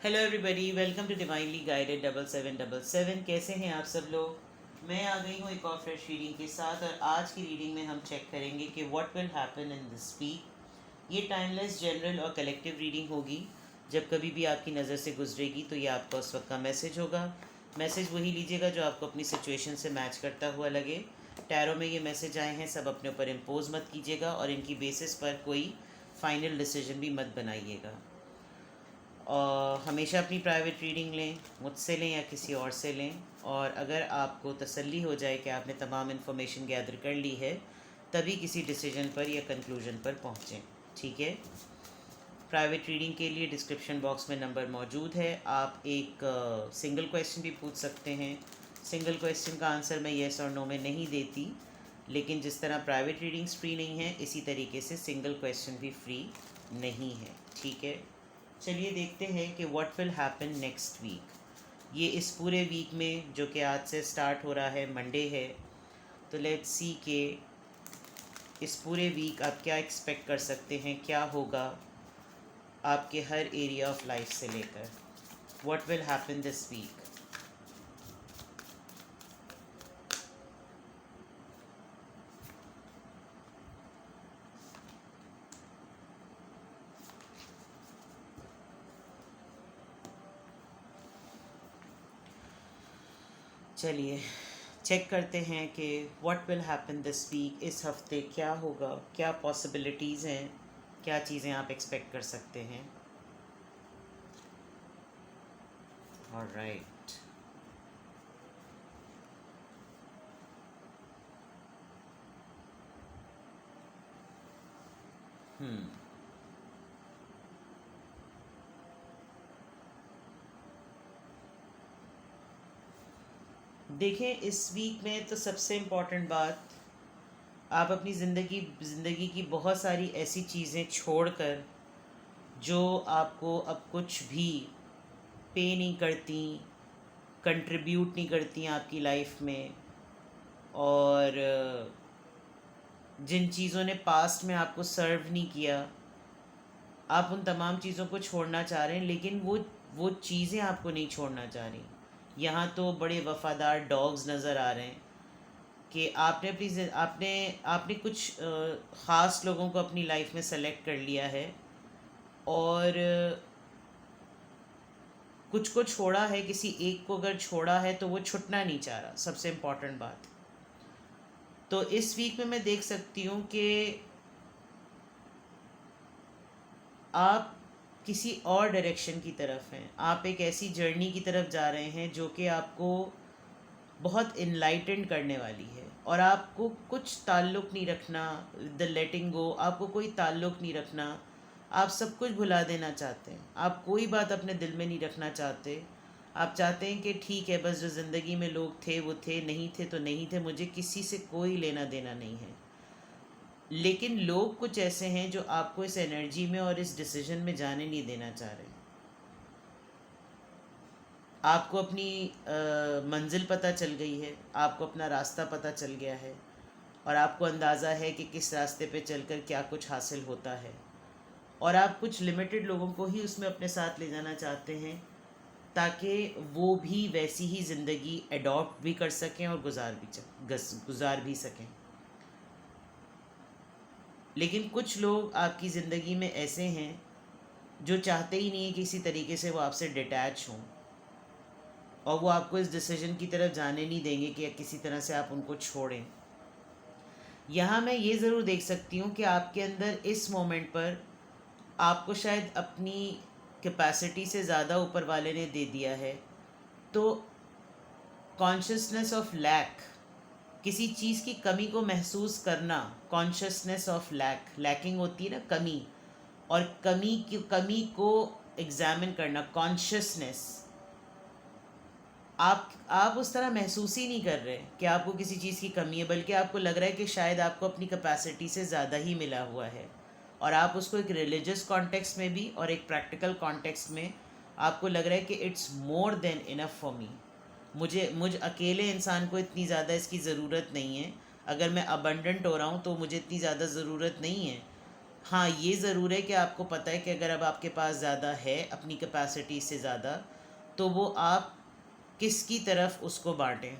Hello everybody, welcome to divinely guided 7777। कैसे हैं आप सब लोग। मैं आ गई हूँ एक और फ्रेश रीडिंग के साथ, और आज की रीडिंग में हम चेक करेंगे कि what will happen in this week. ये टाइमलेस, जनरल और कलेक्टिव रीडिंग होगी। जब कभी भी आपकी नज़र से गुजरेगी तो ये आपका उस वक्त का मैसेज होगा। मैसेज वही लीजिएगा जो आपको अपनी सिचुएशन से मैच करता हुआ लगे। टैरो में ये मैसेज आए हैं, सब अपने ऊपर इम्पोज मत कीजिएगा और इनकी बेसिस पर कोई फाइनल डिसीजन भी मत बनाइएगा। और हमेशा अपनी प्राइवेट रीडिंग लें, मुझसे लें या किसी और से लें। और अगर आपको तसल्ली हो जाए कि आपने तमाम इन्फॉर्मेशन गैदर कर ली है, तभी किसी डिसीजन पर या कंक्लूजन पर पहुँचें। ठीक है। प्राइवेट रीडिंग के लिए डिस्क्रिप्शन बॉक्स में नंबर मौजूद है। आप एक सिंगल क्वेश्चन भी पूछ सकते हैं। सिंगल क्वेश्चन का आंसर मैं येस और नो में नहीं देती, लेकिन जिस तरह प्राइवेट रीडिंग्स फ्री नहीं है, इसी तरीके से सिंगल क्वेश्चन भी फ्री नहीं है। ठीक है। चलिए देखते हैं कि what will happen next week. ये इस पूरे वीक में, जो कि आज से स्टार्ट हो रहा है, मंडे है, तो लेट्स सी कि इस पूरे वीक आप क्या एक्सपेक्ट कर सकते हैं, क्या होगा आपके हर एरिया ऑफ लाइफ से लेकर। What will happen this week. चलिए चेक करते हैं कि what will happen this week. इस हफ्ते क्या होगा, क्या पॉसिबिलिटीज़ हैं, क्या चीज़ें आप एक्सपेक्ट कर सकते हैं। ऑलराइट। देखें, इस वीक में तो सबसे इम्पॉर्टेंट बात, आप अपनी ज़िंदगी की बहुत सारी ऐसी चीज़ें छोड़कर जो आपको अब कुछ भी पे नहीं करती, कंट्रीब्यूट नहीं करती आपकी लाइफ में, और जिन चीज़ों ने पास्ट में आपको सर्व नहीं किया, आप उन तमाम चीज़ों को छोड़ना चाह रहे हैं। लेकिन वो चीज़ें आपको नहीं छोड़ना चाह रही। यहाँ तो बड़े वफ़ादार डॉग्स नज़र आ रहे हैं कि आपने कुछ ख़ास लोगों को अपनी लाइफ में सेलेक्ट कर लिया है, और कुछ को छोड़ा है। किसी एक को अगर छोड़ा है तो वो छुटना नहीं चाह रहा, सबसे इम्पॉर्टेंट बात। तो इस वीक में मैं देख सकती हूँ कि आप किसी और डायरेक्शन की तरफ हैं। आप एक ऐसी जर्नी की तरफ जा रहे हैं जो कि आपको बहुत इनलाइटेंड करने वाली है, और आपको कुछ ताल्लुक़ नहीं रखना, द लेटिंग गो, आपको कोई ताल्लुक़ नहीं रखना। आप सब कुछ भुला देना चाहते हैं। आप कोई बात अपने दिल में नहीं रखना चाहते। आप चाहते हैं कि ठीक है, बस जो ज़िंदगी में लोग थे वो थे, नहीं थे तो नहीं थे, मुझे किसी से कोई लेना देना नहीं है। लेकिन लोग कुछ ऐसे हैं जो आपको इस एनर्जी में और इस डिसीजन में जाने नहीं देना चाह रहे। आपको अपनी मंजिल पता चल गई है, आपको अपना रास्ता पता चल गया है, और आपको अंदाज़ा है कि किस रास्ते पे चलकर क्या कुछ हासिल होता है। और आप कुछ लिमिटेड लोगों को ही उसमें अपने साथ ले जाना चाहते हैं, ताकि वो भी वैसी ही ज़िंदगी अडॉप्ट भी कर सकें और गुजार भी सकें। लेकिन कुछ लोग आपकी ज़िंदगी में ऐसे हैं जो चाहते ही नहीं है कि किसी तरीके से वो आपसे डिटैच हों, और वो आपको इस डिसीजन की तरफ जाने नहीं देंगे कि किसी तरह से आप उनको छोड़ें। यहाँ मैं ये ज़रूर देख सकती हूँ कि आपके अंदर इस मोमेंट पर आपको शायद अपनी कैपेसिटी से ज़्यादा ऊपर वाले ने दे दिया है। तो कॉन्शियसनेस ऑफ लैक, किसी चीज़ की कमी को महसूस करना, कॉन्शियसनेस ऑफ लैकिंग होती है ना, कमी, और कमी को एग्जामिन करना, कॉन्शियसनेस। आप उस तरह महसूस ही नहीं कर रहे कि आपको किसी चीज़ की कमी है, बल्कि आपको लग रहा है कि शायद आपको अपनी कैपेसिटी से ज़्यादा ही मिला हुआ है। और आप उसको एक रिलीजियस कॉन्टेक्स्ट में भी और एक प्रैक्टिकल कॉन्टेक्स्ट में आपको लग रहा है कि it's more than enough for me. मुझ अकेले इंसान को इतनी ज़्यादा इसकी ज़रूरत नहीं है। अगर मैं अबंडेंट हो रहा हूँ तो मुझे इतनी ज़्यादा ज़रूरत नहीं है। हाँ, ये ज़रूर है कि आपको पता है कि अगर अब आपके पास ज़्यादा है अपनी कैपेसिटी से ज़्यादा, तो वो आप किसकी तरफ उसको बांटें।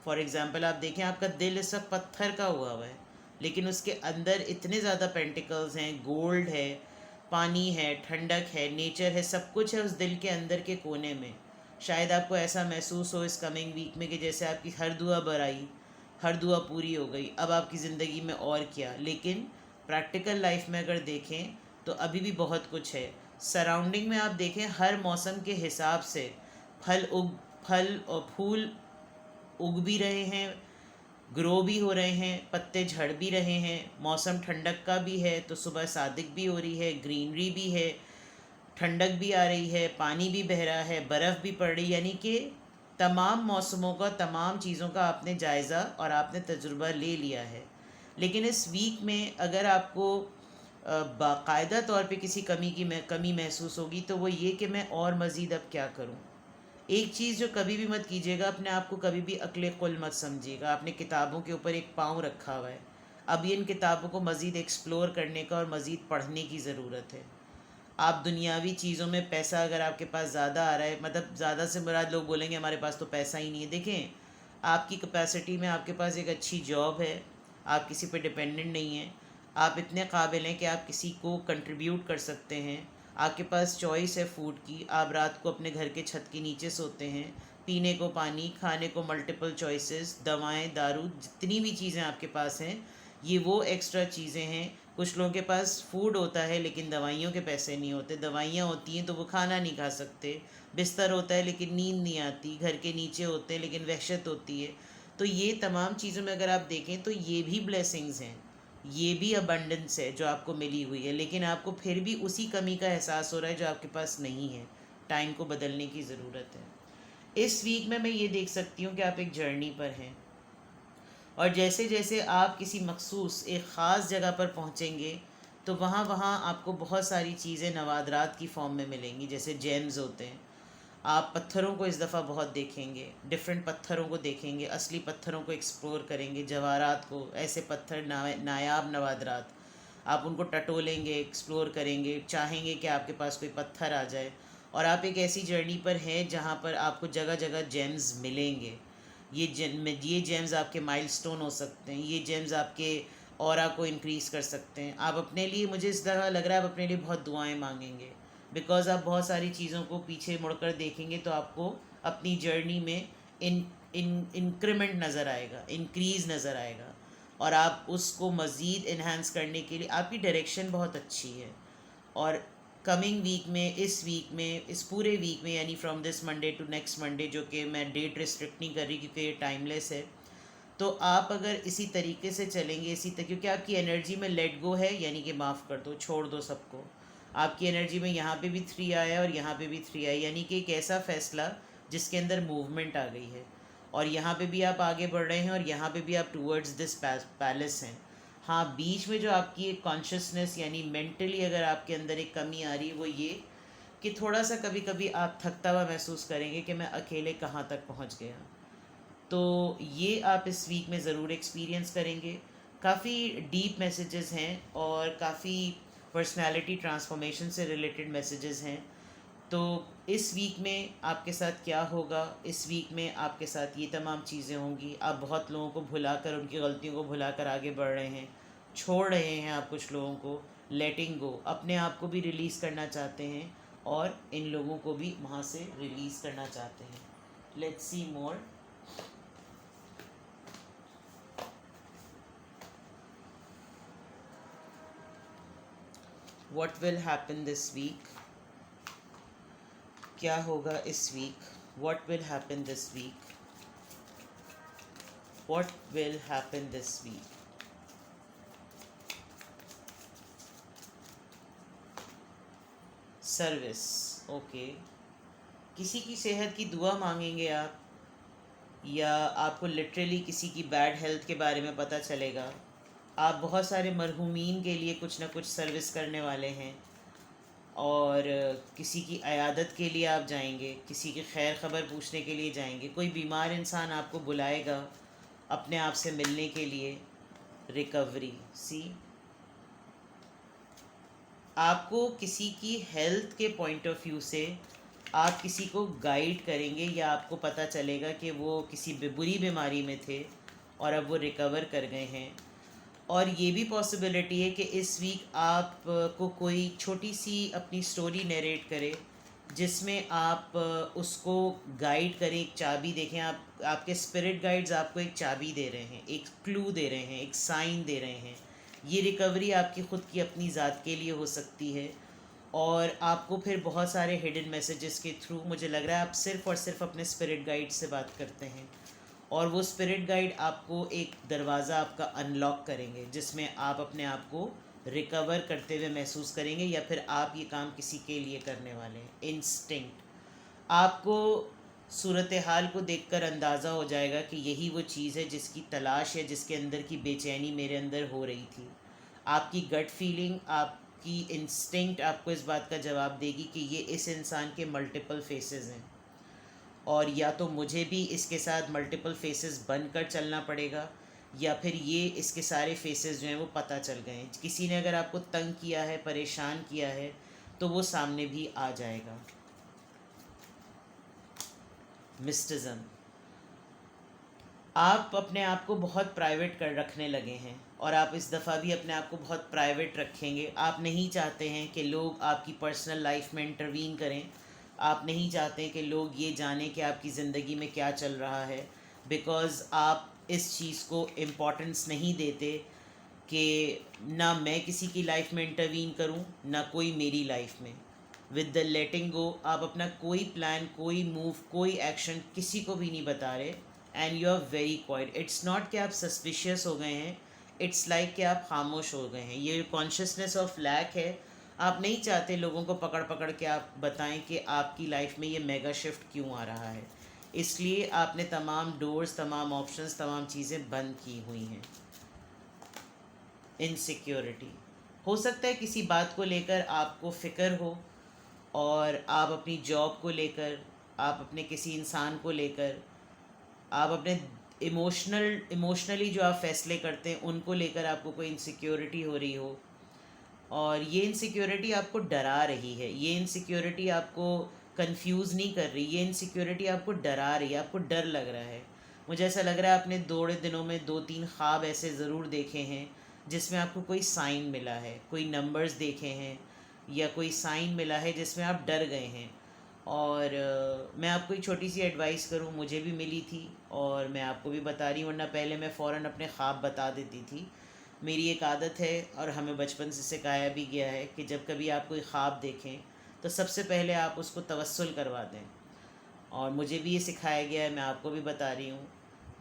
फॉर एग्ज़ाम्पल आप देखें, आपका दिल इस वक्त पत्थर का हुआ है, लेकिन उसके अंदर इतने ज़्यादा पेंटिकल्स हैं, गोल्ड है, पानी है, ठंडक है, नेचर है, सब कुछ है उस दिल के अंदर के कोने में। शायद आपको ऐसा महसूस हो इस कमिंग वीक में कि जैसे आपकी हर दुआ बराई, हर दुआ पूरी हो गई, अब आपकी ज़िंदगी में और क्या। लेकिन प्रैक्टिकल लाइफ में अगर देखें तो अभी भी बहुत कुछ है। सराउंडिंग में आप देखें, हर मौसम के हिसाब से फल और फूल उग भी रहे हैं, ग्रो भी हो रहे हैं, पत्ते झड़ भी रहे हैं, मौसम ठंडक का भी है तो सुबह सादिक भी हो रही है, ग्रीनरी भी है, ठंडक भी आ रही है, पानी भी बह रहा है, बर्फ़ भी पड़ रही है। यानी कि तमाम मौसमों का, तमाम चीज़ों का आपने जायज़ा और आपने तजुर्बा ले लिया है। लेकिन इस वीक में अगर आपको बाकायदा तौर पे किसी कमी महसूस होगी तो वो ये कि मैं और मज़ीद अब क्या करूं। एक चीज़ जो कभी भी मत कीजिएगा, अपने आप को कभी भी अक्ल कुल मत समझिएगा। आपने किताबों के ऊपर एक पाँव रखा हुआ है, अब इन किताबों को मज़ीद एक्सप्लोर करने का और मज़ीद पढ़ने की ज़रूरत है। आप दुनियावी चीज़ों में पैसा अगर आपके पास ज़्यादा आ रहा है, मतलब ज़्यादा से मुराद लोग बोलेंगे हमारे पास तो पैसा ही नहीं है। देखें, आपकी कैपेसिटी में आपके पास एक अच्छी जॉब है, आप किसी पे डिपेंडेंट नहीं हैं, आप इतने काबिल हैं कि आप किसी को कंट्रीब्यूट कर सकते हैं, आपके पास चॉइस है फूड की, आप रात को अपने घर के छत के नीचे सोते हैं, पीने को पानी, खाने को मल्टीपल चॉइसेस, दवाएं, दारू, जितनी भी चीज़ें आपके पास हैं, ये वो एक्स्ट्रा चीज़ें हैं। कुछ लोगों के पास फूड होता है लेकिन दवाइयों के पैसे नहीं होते, दवाइयाँ होती हैं तो वो खाना नहीं खा सकते, बिस्तर होता है लेकिन नींद नहीं आती, घर के नीचे होते हैं लेकिन वहशत होती है। तो ये तमाम चीज़ों में अगर आप देखें तो ये भी ब्लेसिंग्स हैं, ये भी अबंडेंस है जो आपको मिली हुई है, लेकिन आपको फिर भी उसी कमी का एहसास हो रहा है जो आपके पास नहीं है। टाइम को बदलने की ज़रूरत है। इस वीक में मैं ये देख सकती हूँ कि आप एक जर्नी पर हैं, और जैसे जैसे आप किसी मखसूस एक ख़ास जगह पर पहुँचेंगे तो वहाँ वहाँ आपको बहुत सारी चीज़ें नवादरात की फ़ॉर्म में मिलेंगी, जैसे जेम्स होते हैं। आप पत्थरों को इस दफ़ा बहुत देखेंगे, डिफरेंट पत्थरों को देखेंगे, असली पत्थरों को एक्सप्लोर करेंगे, जवाहरात को, ऐसे पत्थर नायाब नवादरात, आप उनको टटोलेंगे, एक्सप्लोर करेंगे, चाहेंगे कि आपके पास कोई पत्थर आ जाए। और आप एक ऐसी जर्नी पर हैं जहाँ पर आपको जगह जगह जेम्स मिलेंगे। ये जेम्स आपके माइलस्टोन हो सकते हैं, ये जेम्स आपके ऑरा को इंक्रीज़ कर सकते हैं। आप अपने लिए, मुझे इस तरह लग रहा है, आप अपने लिए बहुत दुआएं मांगेंगे, बिकॉज़ आप बहुत सारी चीज़ों को पीछे मुड़कर देखेंगे तो आपको अपनी जर्नी में इन इंक्रीमेंट नज़र आएगा, इंक्रीज़ नज़र आएगा, और आप उसको मज़ीद इन्हांस करने के लिए आपकी डायरेक्शन बहुत अच्छी है। और कमिंग वीक में, इस वीक में, इस पूरे वीक में, यानी from this Monday to next Monday, जो कि मैं डेट रिस्ट्रिक्ट नहीं कर रही क्योंकि ये टाइमलेस है, तो आप अगर इसी तरीके से चलेंगे, क्योंकि आपकी एनर्जी में लेट गो है, यानी कि माफ़ कर दो, छोड़ दो सबको। आपकी एनर्जी में यहाँ पे भी 3 आया और यहाँ पे भी 3 आया, यानी कि एक ऐसा फ़ैसला जिसके अंदर मूवमेंट आ गई है, और यहाँ पे भी आप आगे बढ़ रहे हैं और यहाँ पे भी आप टूवर्ड्स दिस पैलेस हैं। हाँ, बीच में जो आपकी एक कॉन्शियसनेस, यानी मेंटली अगर आपके अंदर एक कमी आ रही है, वो ये कि थोड़ा सा कभी कभी आप थकता हुआ महसूस करेंगे कि मैं अकेले कहाँ तक पहुँच गया। तो ये आप इस वीक में ज़रूर एक्सपीरियंस करेंगे। काफ़ी डीप मैसेजेस हैं और काफ़ी पर्सनालिटी ट्रांसफॉर्मेशन से रिलेटेड मैसेजेस हैं। तो इस वीक में आपके साथ क्या होगा, इस वीक में आपके साथ ये तमाम चीज़ें होंगी। आप बहुत लोगों को भुलाकर, उनकी गलतियों को भुलाकर आगे बढ़ रहे हैं, छोड़ रहे हैं आप कुछ लोगों को, लेटिंग गो, अपने आप को भी रिलीज़ करना चाहते हैं और इन लोगों को भी वहाँ से रिलीज़ करना चाहते हैं। Let's see more. What will happen this week, क्या होगा इस week. What will happen this week, what will happen this week. Service, okay. किसी की सेहत की दुआ मांगेंगे आप, या आपको लिटरली किसी की बैड हेल्थ के बारे में पता चलेगा। आप बहुत सारे मरहूमीन के लिए कुछ ना कुछ सर्विस करने वाले हैं, और किसी की अयादत के लिए आप जाएंगे, किसी की खैर ख़बर पूछने के लिए जाएंगे, कोई बीमार इंसान आपको बुलाएगा अपने आप से मिलने के लिए। रिकवरी, सी, आपको किसी की हेल्थ के पॉइंट ऑफ व्यू से आप किसी को गाइड करेंगे या आपको पता चलेगा कि वो किसी बुरी बीमारी में थे और अब वो रिकवर कर गए हैं। और ये भी पॉसिबिलिटी है कि इस वीक आप को कोई छोटी सी अपनी स्टोरी नरेट करे जिसमें आप उसको गाइड करें, एक चाबी देखें। आप आपके स्पिरिट गाइड्स आपको एक चाबी दे रहे हैं, एक क्लू दे रहे हैं, एक साइन दे रहे हैं। ये रिकवरी आपकी ख़ुद की अपनी ज़ात के लिए हो सकती है और आपको फिर बहुत सारे हिडन मैसेजेस के थ्रू, मुझे लग रहा है आप सिर्फ़ और सिर्फ अपने स्पिरिट गाइड से बात करते हैं और वो स्पिरिट गाइड आपको एक दरवाज़ा आपका अनलॉक करेंगे जिसमें आप अपने आप को रिकवर करते हुए महसूस करेंगे या फिर आप ये काम किसी के लिए करने वाले हैं। इंस्टिंक्ट, आपको सूरत हाल को देखकर अंदाज़ा हो जाएगा कि यही वो चीज़ है जिसकी तलाश है, जिसके अंदर की बेचैनी मेरे अंदर हो रही थी। आपकी गट फीलिंग, आपकी इंस्टिंक्ट आपको इस बात का जवाब देगी कि ये इस इंसान के मल्टीपल फेसेस हैं और या तो मुझे भी इसके साथ मल्टीपल फेसेस बनकर चलना पड़ेगा या फिर ये इसके सारे फेसेस जो हैं वो पता चल गए हैं। किसी ने अगर आपको तंग किया है, परेशान किया है, तो वो सामने भी आ जाएगा। मिस्टिज़म, आप अपने आप को बहुत प्राइवेट कर रखने लगे हैं और आप इस दफ़ा भी अपने आप को बहुत प्राइवेट रखेंगे। आप नहीं चाहते हैं कि लोग आपकी पर्सनल लाइफ में इंटरवीन करें। आप नहीं चाहते कि लोग ये जानें कि आपकी ज़िंदगी में क्या चल रहा है, बिकॉज़ आप इस चीज़ को इम्पोर्टेंस नहीं देते कि ना मैं किसी की लाइफ में इंटरवीन करूं, ना कोई मेरी लाइफ में। विद द लेटिंग गो, आप अपना कोई प्लान, कोई मूव, कोई एक्शन किसी को भी नहीं बता रहे and you are very quiet. It's not कि आप सस्पिशियस हो गए हैं, इट्स लाइक कि आप खामोश हो गए हैं। ये कॉन्शियसनेस ऑफ लैक है। आप नहीं चाहते लोगों को पकड़ पकड़ के आप बताएं कि आपकी लाइफ में ये मेगा शिफ्ट क्यों आ रहा है, इसलिए आपने तमाम डोर्स, तमाम ऑप्शंस, तमाम चीज़ें बंद की हुई हैं। इनसिक्योरिटी, हो सकता है किसी बात को लेकर आपको फ़िक्र हो और आप अपनी जॉब को लेकर, आप अपने किसी इंसान को लेकर, आप अपने इमोशनली जो आप फैसले करते हैं उनको लेकर आपको कोई इनसिक्योरिटी हो रही हो और ये इनसिक्योरिटी आपको डरा रही है। ये इनसिक्योरिटी आपको कंफ्यूज नहीं कर रही, ये इनसिक्योरिटी आपको डरा रही है, आपको डर लग रहा है। मुझे ऐसा लग रहा है आपने थोड़े दिनों में 2-3 ख्वाब ऐसे ज़रूर देखे हैं जिसमें आपको कोई साइन मिला है, कोई नंबर्स देखे हैं या कोई साइन मिला है जिसमें आप डर गए हैं। और मैं आपको एक छोटी सी एडवाइस करूं, मुझे भी मिली थी और मैं आपको भी बता रही हूँ, वरना पहले मैं फ़ौरन अपने ख्वाब बता देती थी। मेरी एक आदत है और हमें बचपन से सिखाया भी गया है कि जब कभी आप कोई ख्वाब देखें तो सबसे पहले आप उसको तवस्सुल करवा दें। और मुझे भी ये सिखाया गया है, मैं आपको भी बता रही हूँ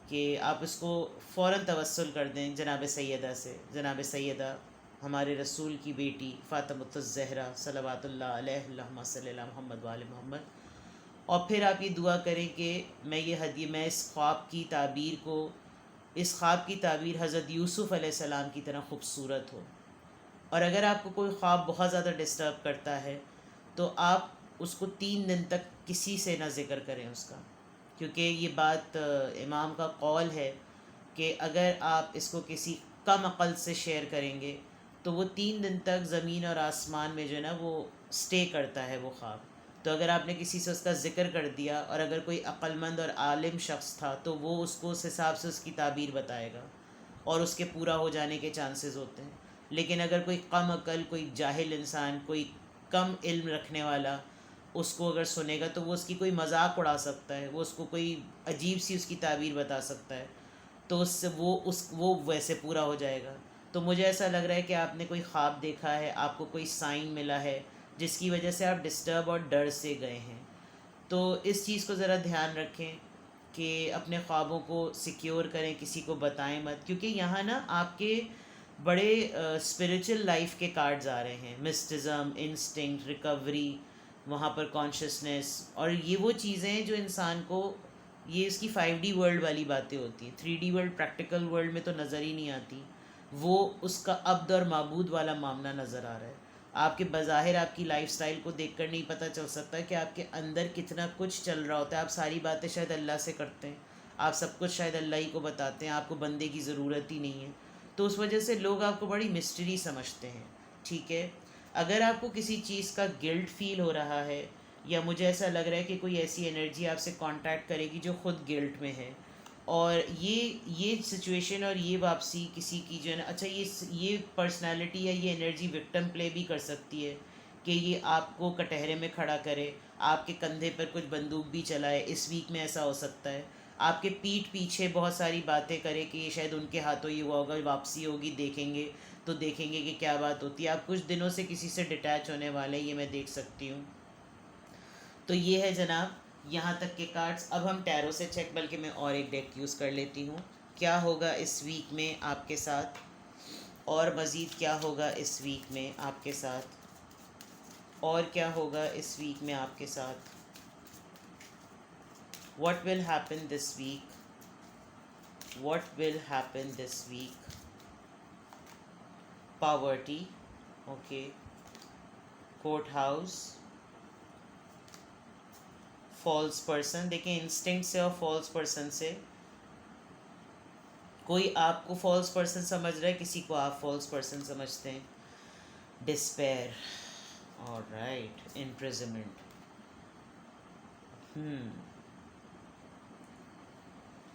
कि आप इसको फ़ौरन तवस्सुल कर दें जनाब सैयदा से। जनाब सैयदा हमारे रसूल की बेटी फ़ातिमतुज़ ज़हरा सल्लल्लाहु अलैहि मोहम्मद वाले मोहम्मद। और फिर आप ये दुआ करें कि मैं इस ख्वाब की ताबीर को, इस ख्वाब की ताबीर हज़रत यूसुफ़ अलैहिस्सलाम की तरह ख़ूबसूरत हो। और अगर आपको कोई ख्वाब बहुत ज़्यादा डिस्टर्ब करता है तो आप उसको 3 दिन तक किसी से ना ज़िक्र करें उसका, क्योंकि ये बात इमाम का कौल है कि अगर आप इसको किसी कम अक़ल से शेयर करेंगे तो वो 3 दिन तक ज़मीन और आसमान में जो है ना वो स्टे करता है वो ख्वाब। तो अगर आपने किसी से उसका ज़िक्र कर दिया और अगर कोई अक्लमंद और आलिम शख्स था तो वो उसको उस हिसाब से उसकी ताबीर बताएगा और उसके पूरा हो जाने के चांसेस होते हैं। लेकिन अगर कोई कम अकल, कोई जाहिल इंसान, कोई कम इल्म रखने वाला उसको अगर सुनेगा तो वो उसकी कोई मजाक उड़ा सकता है, वो उसको कोई अजीब सी उसकी ताबीर बता सकता है, तो उससे वो वैसे पूरा हो जाएगा। तो मुझे ऐसा लग रहा है कि आपने कोई ख्वाब देखा है, आपको कोई साइन मिला है जिसकी वजह से आप डिस्टर्ब और डर से गए हैं। तो इस चीज़ को ज़रा ध्यान रखें कि अपने ख्वाबों को सिक्योर करें, किसी को बताएं मत, क्योंकि यहाँ ना आपके बड़े स्पिरिचुअल लाइफ के कार्ड्स आ रहे हैं। मिस्टिज़म, इंस्टिंक्ट, रिकवरी, वहाँ पर कॉन्शियसनेस, और ये वो चीज़ें हैं जो इंसान को, ये इसकी 5D वर्ल्ड वाली बातें होती हैं। 3D वर्ल्ड, प्रैक्टिकल वर्ल्ड में तो नज़र ही नहीं आती। वो उसका अब्द और माबूद वाला मामला नज़र आ रहा है। आपके बज़ाहिर आपकी लाइफस्टाइल को देखकर नहीं पता चल सकता कि आपके अंदर कितना कुछ चल रहा होता है। आप सारी बातें शायद अल्लाह से करते हैं, आप सब कुछ शायद अल्लाह ही को बताते हैं, आपको बंदे की ज़रूरत ही नहीं है। तो उस वजह से लोग आपको बड़ी मिस्ट्री समझते हैं, ठीक है। अगर आपको किसी चीज़ का गिल्ट फील हो रहा है, या मुझे ऐसा लग रहा है कि कोई ऐसी एनर्जी आपसे कांटेक्ट करेगी जो खुद गिल्ट में है, और ये सिचुएशन और ये वापसी किसी की जो है ना, अच्छा ये पर्सनालिटी या ये एनर्जी विक्टिम प्ले भी कर सकती है कि ये आपको कटहरे में खड़ा करे, आपके कंधे पर कुछ बंदूक भी चलाए। इस वीक में ऐसा हो सकता है। आपके पीठ पीछे बहुत सारी बातें करे कि ये शायद उनके हाथों ये हुआ होगा, वापसी होगी देखेंगे तो देखेंगे कि क्या बात होती है। आप कुछ दिनों से किसी से डिटैच होने वाले हैं, ये मैं देख सकती हूँ। तो ये है जनाब यहाँ तक के कार्ड्स। अब हम टैरो से चेक, बल्कि मैं और एक डेक यूज़ कर लेती हूँ। क्या होगा इस वीक में आपके साथ, और मज़ीद क्या होगा इस वीक में आपके साथ, और क्या होगा इस वीक में आपके साथ। What will happen this week? What will happen this week? Poverty, okay. Courthouse, false person। देखें, इंस्टिंक्ट से और फॉल्स पर्सन से, कोई आपको फॉल्स पर्सन समझ रहा है, किसी को आप फॉल्स पर्सन समझते हैं। Despair, alright, imprisonment.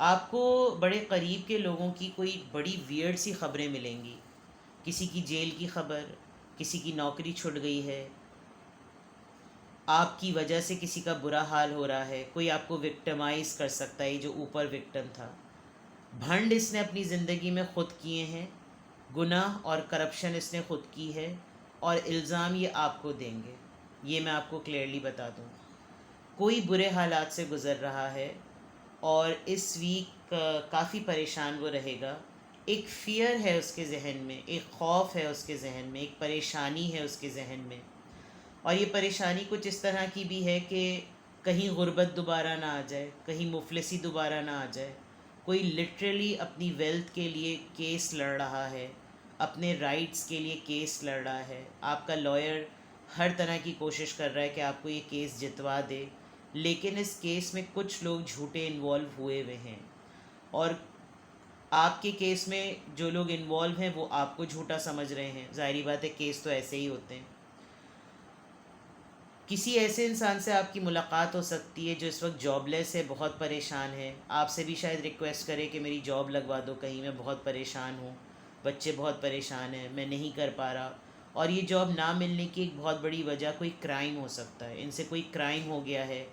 आपको बड़े करीब के लोगों की कोई बड़ी वियर्ड सी खबरें मिलेंगी। किसी की जेल की खबर, किसी की नौकरी छूट गई है, आपकी वजह से किसी का बुरा हाल हो रहा है, कोई आपको विक्टिमाइज़ कर सकता है, जो ऊपर विक्टिम था। भंड इसने अपनी ज़िंदगी में ख़ुद किए हैं, गुनाह और करप्शन इसने ख़ुद की है, और इल्ज़ाम ये आपको देंगे। ये मैं आपको क्लियरली बता दूँ। कोई बुरे हालात से गुज़र रहा है और इस वीक काफ़ी परेशान वो रहेगा। एक फ़ियर है उसके ज़हन में, एक ख़ौफ़ है उसके ज़हन में, एक परेशानी है उसके ज़हन में। और ये परेशानी कुछ इस तरह की भी है कि कहीं गुर्बत दोबारा ना आ जाए, कहीं मुफलिसी दोबारा ना आ जाए। कोई लिटरली अपनी वेल्थ के लिए केस लड़ रहा है, अपने राइट्स के लिए केस लड़ रहा है। आपका लॉयर हर तरह की कोशिश कर रहा है कि आपको ये केस जितवा दे, लेकिन इस केस में कुछ लोग झूठे इन्वॉल्व हुए हुए हैं, और आपके केस में जो लोग इन्वॉल्व हैं वो आपको झूठा समझ रहे हैं। ज़ाहिरी बात है, केस तो ऐसे ही होते हैं। किसी ऐसे इंसान से आपकी मुलाकात हो सकती है जो इस वक्त जॉबलेस है, बहुत परेशान है। आपसे भी शायद रिक्वेस्ट करे कि मेरी जॉब लगवा दो कहीं, मैं बहुत परेशान हूँ, बच्चे बहुत परेशान हैं, मैं नहीं कर पा रहा। और ये जॉब ना मिलने की एक बहुत बड़ी वजह कोई क्राइम हो सकता है। इनसे कोई क्राइम हो गया है,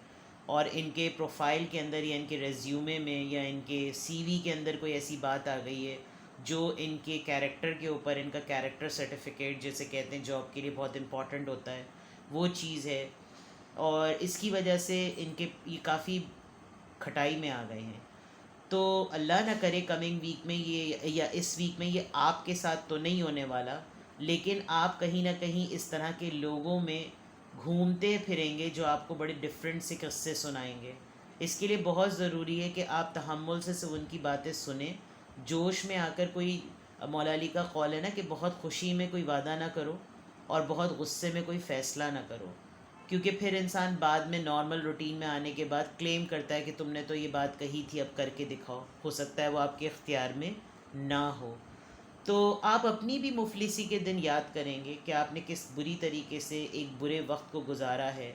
और इनके प्रोफाइल के अंदर या इनके रेज्यूमे में या इनके सीवी के अंदर कोई ऐसी बात आ गई है जो इनके कैरेक्टर के ऊपर, इनका कैरेक्टर सर्टिफिकेट जैसे कहते हैं जॉब के लिए बहुत इंपॉर्टेंट होता है, वो चीज़ है। और इसकी वजह से इनके ये काफ़ी खटाई में आ गए हैं। तो अल्लाह ना करे कमिंग वीक में ये, या इस वीक में ये आपके साथ तो नहीं होने वाला, लेकिन आप कहीं ना कहीं इस तरह के लोगों में घूमते फिरेंगे जो आपको बड़े डिफरेंट से किस्से सुनाएंगे। इसके लिए बहुत ज़रूरी है कि आप तहम्मुल से उनकी बातें सुने। जोश में आकर कोई, मौला अली का कौल है ना कि बहुत खुशी में कोई वादा ना करो और बहुत गुस्से में कोई फ़ैसला ना करो, क्योंकि फिर इंसान बाद में नॉर्मल रूटीन में आने के बाद क्लेम करता है कि तुमने तो ये बात कही थी, अब करके दिखाओ। हो सकता है वो आपके इख्तियार में ना हो। तो आप अपनी भी मुफलिसी के दिन याद करेंगे कि आपने किस बुरी तरीके से एक बुरे वक्त को गुजारा है,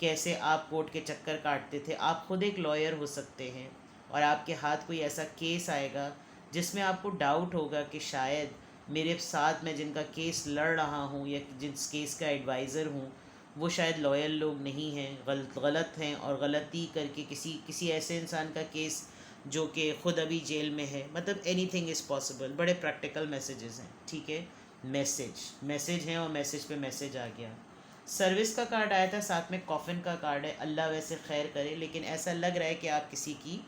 कैसे आप कोर्ट के चक्कर काटते थे। आप ख़ुद एक लॉयर हो सकते हैं और आपके हाथ कोई ऐसा केस आएगा जिसमें आपको डाउट होगा कि शायद मेरे साथ मैं जिनका केस लड़ रहा हूँ या जिस केस का एडवाइज़र हूँ वो शायद लॉयल लोग नहीं हैं, गलत हैं, और गलती करके किसी ऐसे इंसान का केस जो कि ख़ुद अभी जेल में है। मतलब एनीथिंग इज़ पॉसिबल। बड़े प्रैक्टिकल मैसेजेस हैं, ठीक है। मैसेज हैं और मैसेज पे मैसेज आ गया। सर्विस का कार्ड आया था, साथ में कॉफ़िन का कार्ड है। अल्लाह वैसे खैर करे, लेकिन ऐसा लग रहा है कि आप किसी की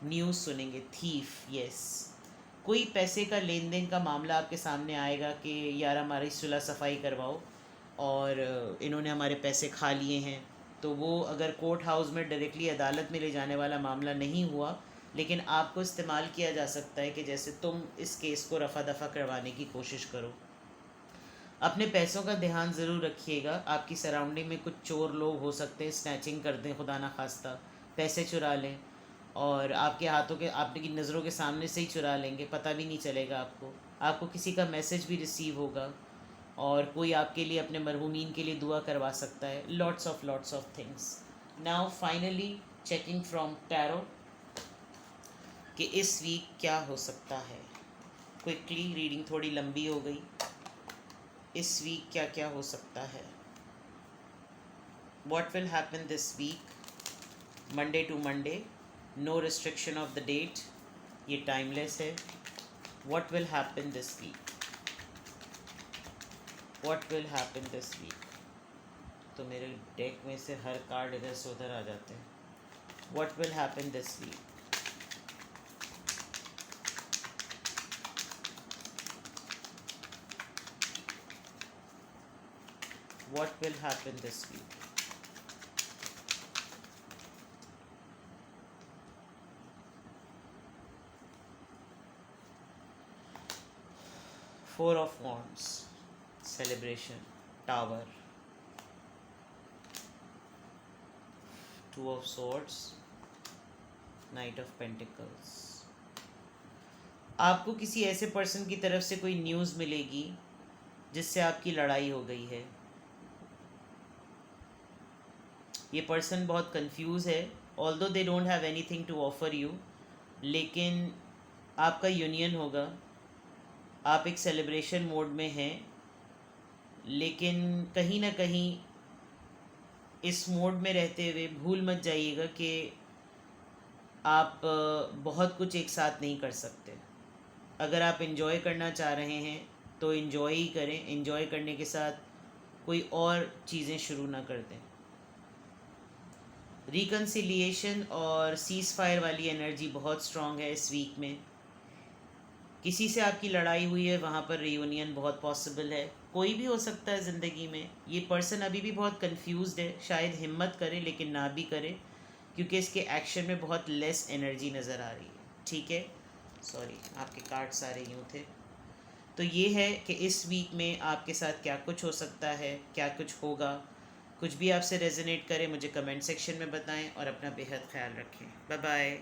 न्यूज़ सुनेंगे। थीफ, यस, कोई पैसे का लेन देन का मामला आपके सामने आएगा कि यार हमारी सुलह सफाई करवाओ और इन्होंने हमारे पैसे खा लिए हैं। तो वो अगर कोर्ट हाउस में डायरेक्टली अदालत में ले जाने वाला मामला नहीं हुआ, लेकिन आपको इस्तेमाल किया जा सकता है कि जैसे तुम इस केस को रफ़ा दफ़ा करवाने की कोशिश करो। अपने पैसों का ध्यान ज़रूर रखिएगा। आपकी सराउंडिंग में कुछ चोर लोग हो सकते हैं, स्नैचिंग कर दें, खुदा ना खास्ता पैसे चुरा लें, और आपके हाथों के, आपकी नज़रों के सामने से ही चुरा लेंगे, पता भी नहीं चलेगा आपको। आपको किसी का मैसेज भी रिसीव होगा और कोई आपके लिए अपने मरहूमीन के लिए दुआ करवा सकता है. Lots of things. Now finally checking from tarot कि इस वीक क्या हो सकता है. क्विकली रीडिंग थोड़ी लंबी हो गई. इस वीक क्या क्या हो सकता है. What will happen this week. Monday to Monday, no restriction of the date, ये टाइमलेस है. What will happen this week. What will happen this week. तो मेरे डेक में से हर कार्ड इधर से उधर आ जाते हैं. What will happen this week. What will happen this week. Four of Wands, celebration, Tower, Two of Swords, Knight of Pentacles. आपको किसी ऐसे पर्सन की तरफ से कोई न्यूज़ मिलेगी जिससे आपकी लड़ाई हो गई है. ये पर्सन बहुत कंफ्यूज है. Although they don't have anything to offer you, लेकिन आपका यूनियन होगा. आप एक सेलिब्रेशन मोड में हैं, लेकिन कहीं ना कहीं इस मोड में रहते हुए भूल मत जाइएगा कि आप बहुत कुछ एक साथ नहीं कर सकते. अगर आप इन्जॉय करना चाह रहे हैं तो इन्जॉय ही करें. इन्जॉय करने के साथ कोई और चीज़ें शुरू ना कर दें. रिकन्सिलिएशन और सीज़ फायर वाली एनर्जी बहुत स्ट्रॉन्ग है इस वीक में. किसी से आपकी लड़ाई हुई है, वहाँ पर रियूनियन बहुत पॉसिबल है. कोई भी हो सकता है ज़िंदगी में. ये पर्सन अभी भी बहुत कंफ्यूज्ड है. शायद हिम्मत करे लेकिन ना भी करे, क्योंकि इसके एक्शन में बहुत लेस एनर्जी नज़र आ रही है. ठीक है, सॉरी आपके कार्ड सारे यूँ थे. तो ये है कि इस वीक में आपके साथ क्या कुछ हो सकता है, क्या कुछ होगा. कुछ भी आपसे रेजोनेट करे मुझे कमेंट सेक्शन में बताएं और अपना बेहद ख्याल रखें. Bye bye.